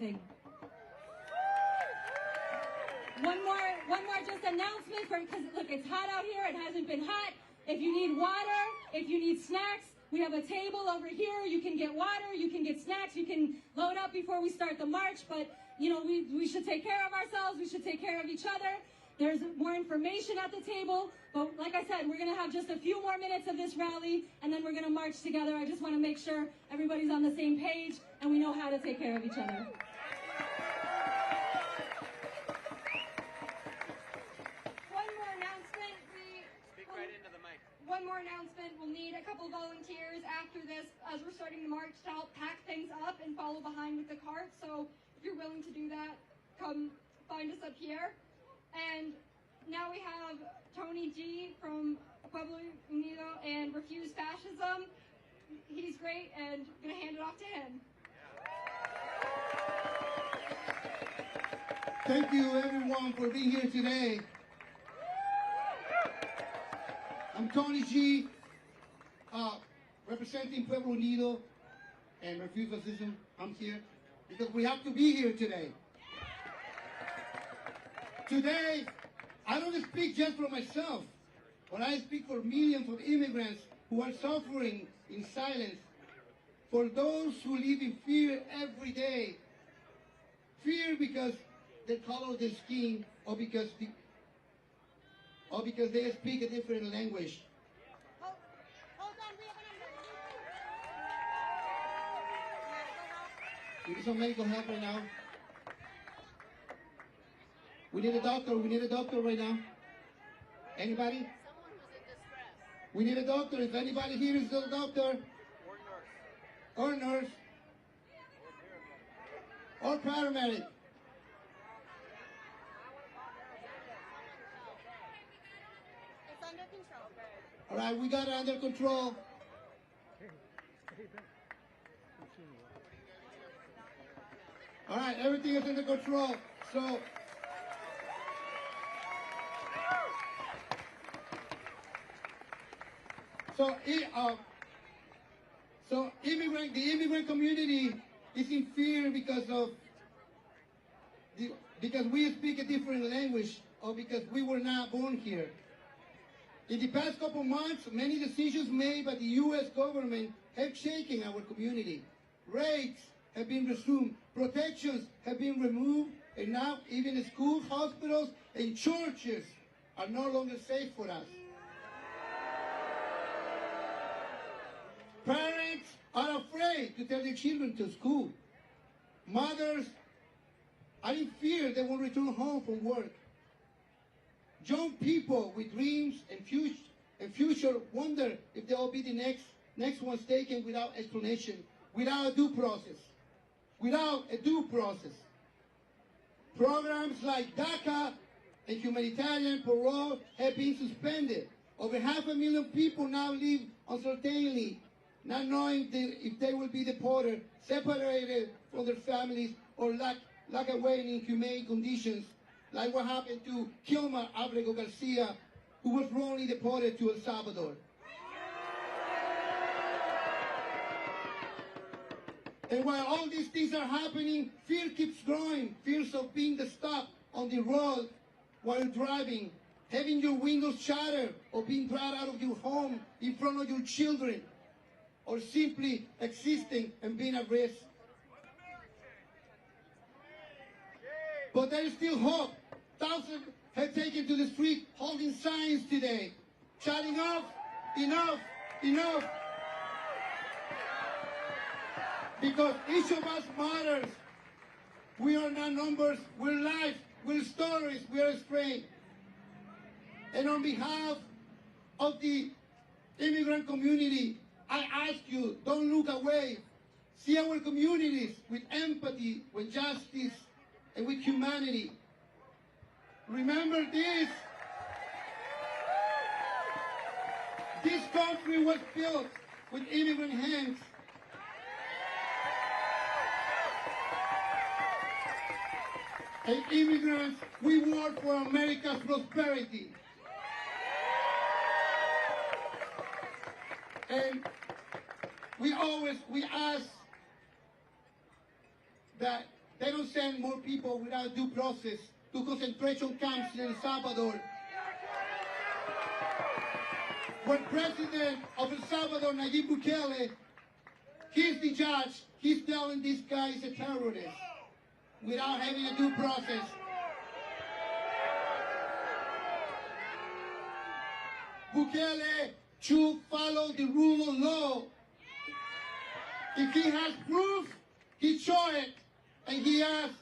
everything. One more just announcement because look, it's hot out here. It hasn't been hot. If you need water, if you need snacks, we have a table over here. You can get water, you can get snacks, you can load up before we start the march. But, you know, we should take care of ourselves. We should take care of each other. There's more information at the table. But like I said, we're going to have just a few more minutes of this rally, and then we're going to march together. I just want to make sure everybody's on the same page and we know how to take care of each other. One more announcement, we'll need a couple volunteers after this as we're starting the march to help pack things up and follow behind with the cart. So if you're willing to do that, come find us up here. And now we have Tony G from Pueblo Unido and Refuse Fascism. He's great, and I'm going to hand it off to him. Thank you everyone for being here today. I'm Tony G, representing Pueblo Unido and Refuse Fascism. I'm here because we have to be here today. Today, I don't speak just for myself, but I speak for millions of immigrants who are suffering in silence, for those who live in fear every day. Fear because the color of their skin or because they speak a different language. Hold on, we have an We need some medical help right now. We need a doctor right now. Anybody? Someone who's in distress. We need a doctor. If anybody here is a doctor. Or nurse. Or paramedic. It's under control. All right, we got it under control. All right, everything is under control. So the immigrant community is in fear because we speak a different language or because we were not born here. In the past couple months, many decisions made by the U.S. government have shaken our community. Raids have been resumed, protections have been removed, and now even schools, hospitals, and churches are no longer safe for us. Parents are afraid to tell their children to school. Mothers are in fear they won't return home from work. Young people with dreams and future wonder if they'll be the next ones taken without explanation, without a due process. Without a due process. Programs like DACA and humanitarian parole have been suspended. Over 500,000 people now live uncertainly, not knowing if they will be deported, separated from their families, or locked away in inhumane conditions, like what happened to Kilmar, Ábrego, García, who was wrongly deported to El Salvador. And while all these things are happening, fear keeps growing. Fears of being stopped on the road while driving, having your windows shattered, or being dragged out of your home in front of your children, or simply existing and being at risk. But there is still hope. Thousands have taken to the street holding signs today, shouting enough, enough, enough. Because each of us matters. We are not numbers, we're lives, we're stories, we are strength. And on behalf of the immigrant community, I ask you, don't look away. See our communities with empathy, with justice, and with humanity. Remember this. This country was built with immigrant hands. And immigrants, we work for America's prosperity. And we ask that they don't send more people without due process to concentration camps in El Salvador. When President of El Salvador, Nayib Bukele, he's the judge, he's telling this guy is a terrorist without having a due process. Bukele should follow the rule of law. If he has proof, he show it, and he asks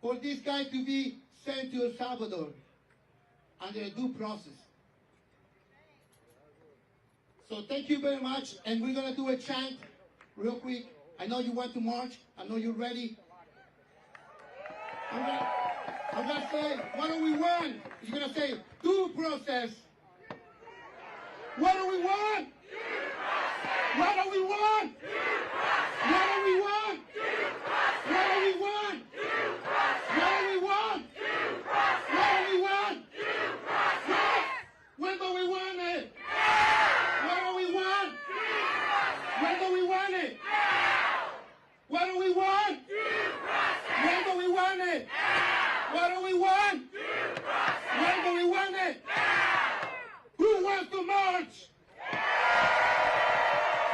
for this guy to be sent to El Salvador under a due process. So thank you very much, and we're gonna do a chant real quick. I know you want to march. I know you're ready. I'm gonna say, what do we want? You're gonna say, due process. What do we want? What do we want? What do we want? What do we want? What do we want? What do we want? When do we want it? What do we want? When do we want it? What do we want? When do we want it? What do we want? When do we want it? Who wants to march?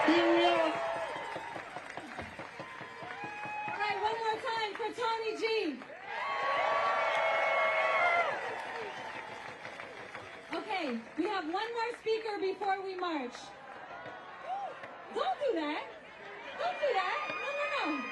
Here we are. All right, one more time for Tony G. Okay, we have one more speaker before we march. Don't do that. Don't do that. No, no, no.